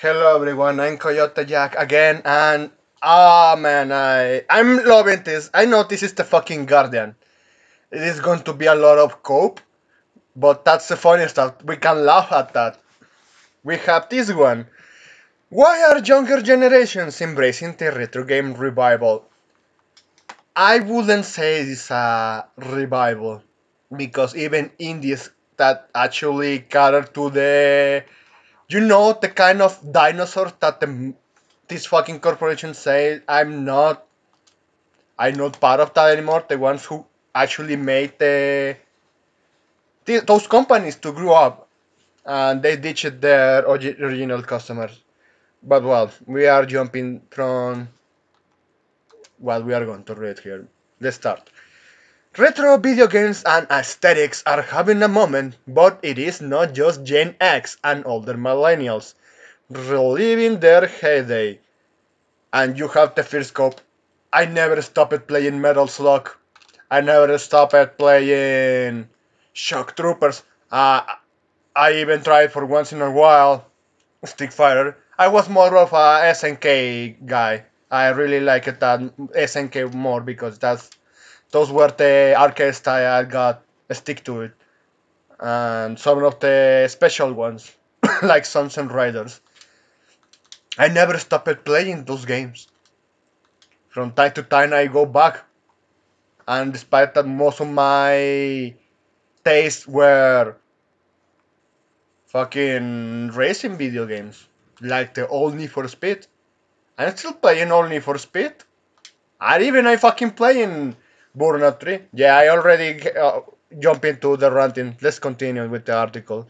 Hello everyone, I'm Coyote Jack again, and man, I'm loving this. I know this is the fucking Guardian. It is going to be a lot of cope, but that's the funny stuff. We can laugh at that. We have this one. Why are younger generations embracing the retro game revival? I wouldn't say it's a revival because even indies that actually cater to the kind of dinosaurs that these fucking corporations say I'm not part of that anymore. The ones who actually made those companies to grow up and they ditched their original customers. But well, we are jumping from what we are going to read here. Let's start. Retro video games and aesthetics are having a moment, but it is not just Gen X and older millennials reliving their heyday. And you have the first scope. I never stopped playing Metal Slug. I never stopped playing Shock Troopers. I even tried for once in a while Stick Fighter. I was more of a SNK guy. I really liked that SNK more because those were the arcade style I got stick to it. And some of the special ones, like Sunset Riders. I never stopped playing those games. From time to time I go back, and despite that most of my tastes were fucking racing video games, like the old Need for Speed. I'm still playing old Need for Speed. And even I fucking playing Burnout 3. Yeah, I already jump into the ranting. Let's continue with the article.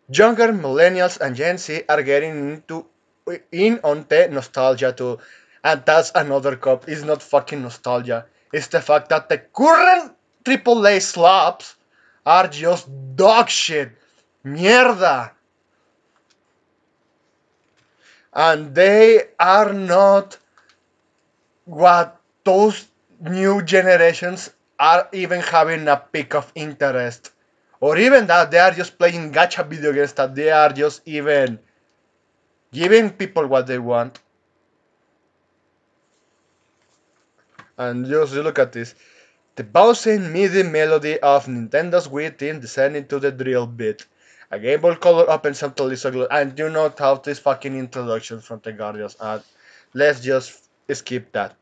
Younger millennials and Gen Z are getting in on the nostalgia too. And that's another cop. It's not fucking nostalgia. It's the fact that the current AAA slaps are just dog shit. Mierda. And they are not what those new generations are even having a peak of interest. Or even that they are just playing gacha video games that they are just even giving people what they want. And just look at this. The bouncing MIDI melody of Nintendo's Wii theme descend into the drill beat. A Game Boy Color opens up to Lisa and you know how this fucking introduction from the Guardians are. Let's just skip that.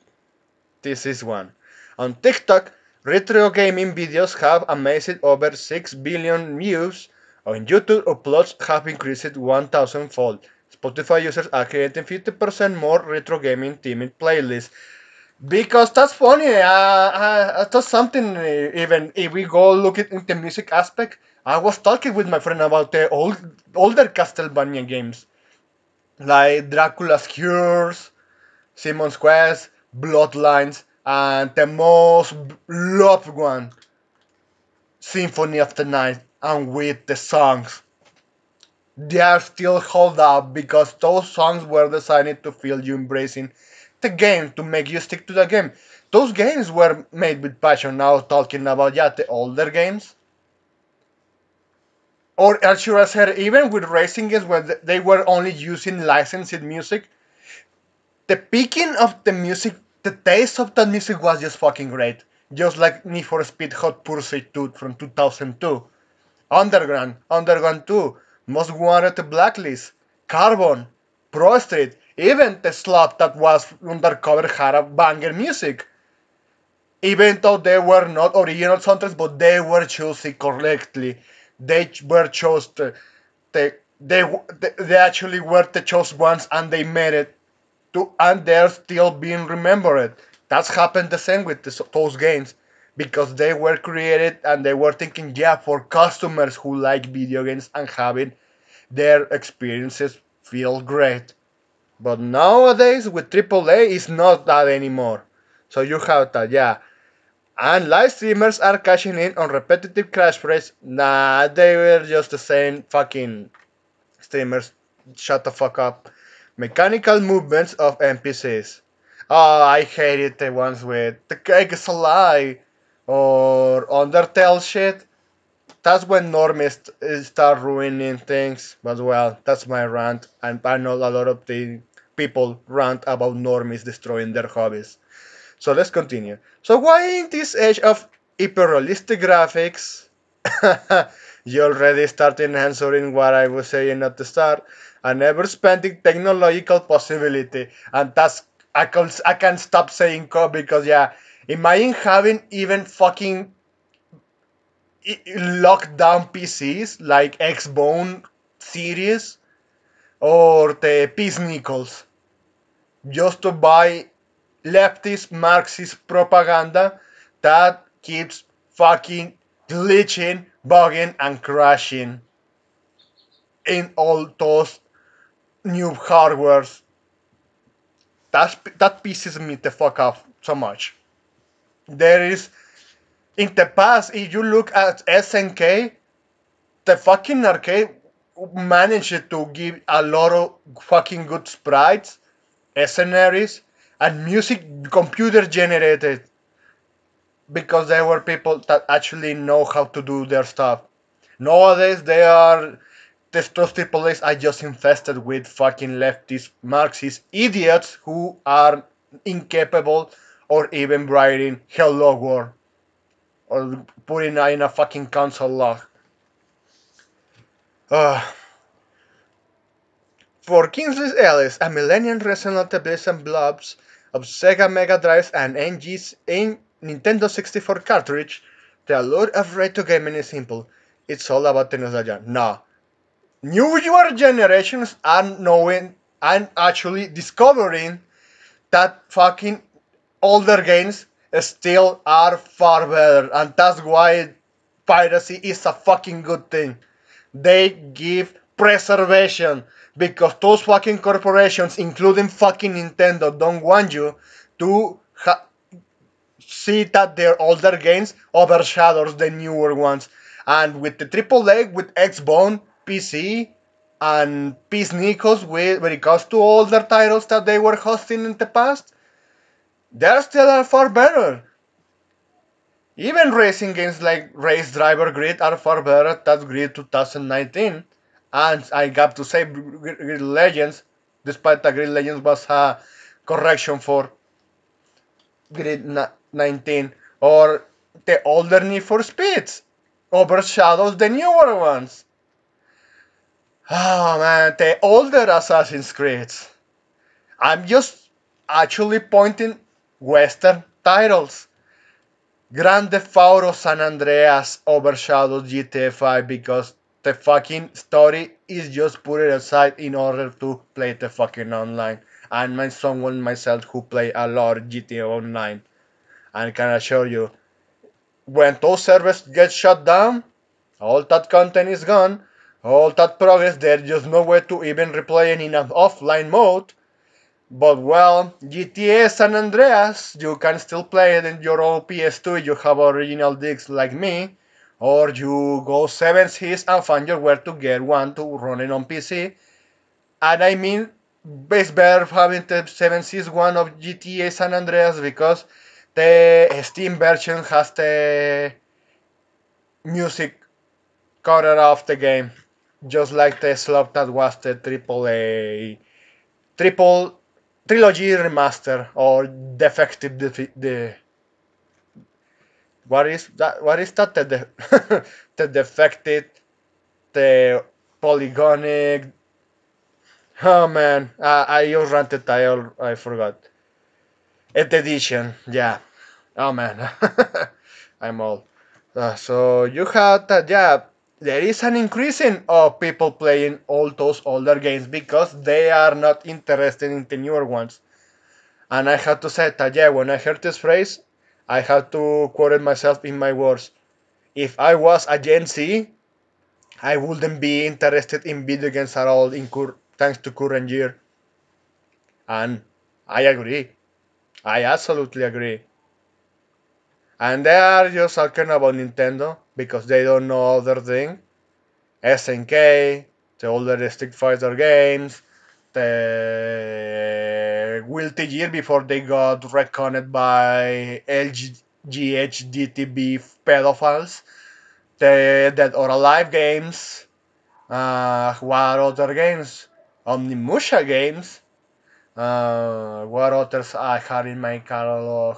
This is one. On TikTok, retro gaming videos have amassed over 6 billion views. On YouTube, uploads have increased 1,000-fold. Spotify users are creating 50% more retro gaming themed playlists. Because that's funny. That's something. Even if we go look at the music aspect, I was talking with my friend about the older Castlevania games, like Dracula's Cures, Simon's Quest, Bloodlines, and the most loved one, Symphony of the Night, and with the songs. They are still hold up because those songs were designed to feel you embracing the game, to make you stick to the game. Those games were made with passion. Now talking about the older games, or should I say even with racing games where they were only using licensed music, the picking of the music, the taste of that music was just fucking great. Just like Need for Speed Hot Pursuit 2 from 2002. Underground 2, Most Wanted Blacklist, Carbon, Pro Street, even the slot that was undercover had a banger music. Even though they were not original soundtracks, but they were chosen correctly. They were chosen. They actually were the chosen ones, and they made it and they're still being remembered. That's happened the same with those games because they were created and they were thinking, for customers who like video games and having their experiences feel great. But nowadays with AAA, it's not that anymore. So you have that, And live streamers are cashing in on repetitive crash rates. Nah, they were just the same fucking streamers. Shut the fuck up. Mechanical movements of NPCs. Oh, I hated the ones with the cake is a lie or Undertale shit. that's when normies start ruining things. But well, that's my rant, and I know a lot of the people rant about normies destroying their hobbies. So let's continue. So why in this age of hyper-realistic graphics, you already started answering what I was saying at the start, a never-spending technological possibility, and that's I can't stop saying code because yeah, imagine having even fucking lockdown PCs like Xbone series or the Peace Nichols just to buy leftist Marxist propaganda that keeps fucking glitching, bugging, and crashing in all those new hardwares. That pisses me the fuck off so much. There is in the past, if you look at SNK, the fucking arcade managed to give a lot of fucking good sprites, sceneries, and music computer generated because there were people that actually know how to do their stuff. Nowadays, those triple A's are just infested with fucking leftist Marxist idiots who are incapable or even writing "Hello World" or putting in a fucking console log. Uh, for Kingsley Ellis, a millennial resident of Bliss and Blobs of Sega Mega Drives and NG's in Nintendo 64 cartridge, the allure of retro gaming is simple. It's all about the nostalgia. No. Newer generations are knowing and actually discovering that fucking older games still are far better, and that's why piracy is a fucking good thing. They give preservation because those fucking corporations, including fucking Nintendo, don't want you to see that their older games overshadows the newer ones. And with the AAA, with Xbone, PC, and Peace Nichols, when it comes to older titles that they were hosting in the past, they're still far better. Even racing games like Race Driver Grid are far better than Grid 2019. And I got to say, Grid Legends, despite that Grid Legends was a correction for Grid 19, or the older Need for Speeds overshadows the newer ones. Oh man, the older Assassin's Creed. I'm just actually pointing Western titles. Grand Theft Auto San Andreas overshadows GTA 5 because the fucking story is just put it aside in order to play the fucking online. I'm someone myself who play a lot of GTA Online. And can assure you, when those servers get shut down, all that content is gone, all that progress, there's just no way to even replay it in an offline mode. But well, GTA San Andreas, you can still play it in your own PS2 if you have original discs like me, or you go 7 Seas and find your way to get one to run it on PC. And I mean, it's better having the 7 Seas one of GTA San Andreas because the Steam version has the music covered off the game, just like the slop that was the triple trilogy remaster or defective the what is that the defected the polygonic. Oh man, I just ranted title, I forgot it edition, yeah. Oh man. I'm old. So you had that, yeah. There is an increasing of people playing all those older games because they are not interested in the newer ones. And I had to say that, yeah, when I heard this phrase, I had to quote it myself in my words. If I was a Gen Z, I wouldn't be interested in video games at all thanks to current year. And I agree. I absolutely agree. And they are just talking about Nintendo because they don't know other thing. SNK, the older Street Fighter games, the Guilty Gear before they got reconned by LGHDTB pedophiles. The Dead or Alive games. What other games? Omnimusha games. What others I had in my catalog?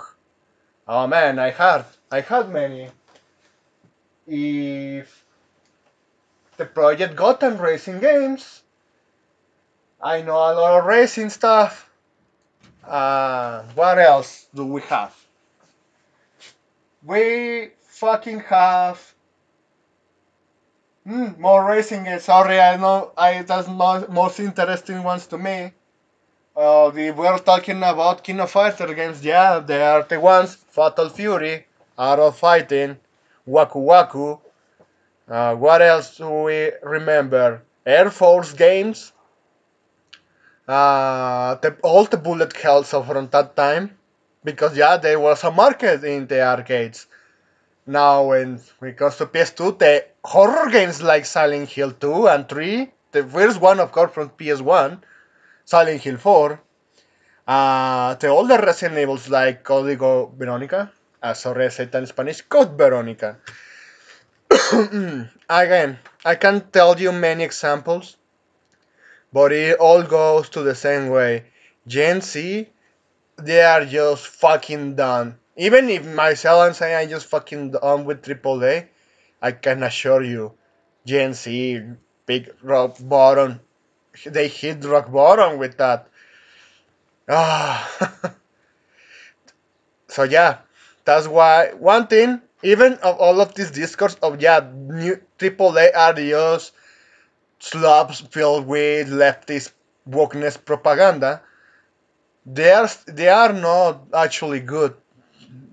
Oh man, I had many. If the Project Gotham racing games, I know a lot of racing stuff. What else do we have? We fucking have more racing games. Sorry, I know that's not most interesting ones to me. We're talking about King of Fighter games. Yeah, they are the ones. Fatal Fury, Art of Fighting, Waku Waku. What else do we remember? Air Force games. All the bullet hells from that time. Because yeah, there was a market in the arcades. Now, when it comes to PS2, the horror games like Silent Hill 2 and 3, the first one, of course, from PS1, Silent Hill 4, the older Resident Evils like Código Verónica, sorry, I said that in Spanish, Code Verónica. Again, I can tell you many examples, but it all goes to the same way. Gen Z, they are just fucking done. Even if myself and say I'm just fucking done with AAA, I can assure you, Gen Z, big rock bottom, they hit rock bottom with that. Ah, so yeah, that's why one thing, even of all of this discourse of yeah, new AAA are just slobs filled with leftist wokeness propaganda. They are not actually good.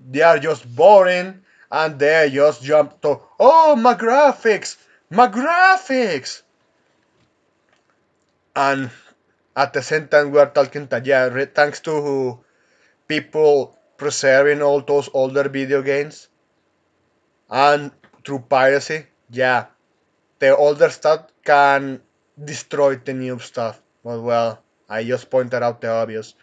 They are just boring, and they just jump to my graphics, and at the same time we are talking that yeah, thanks to people preserving all those older video games and through piracy, yeah, the older stuff can destroy the new stuff. But well, I just pointed out the obvious.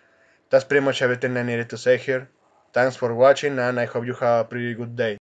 That's pretty much everything I needed to say here. Thanks for watching, and I hope you have a pretty good day.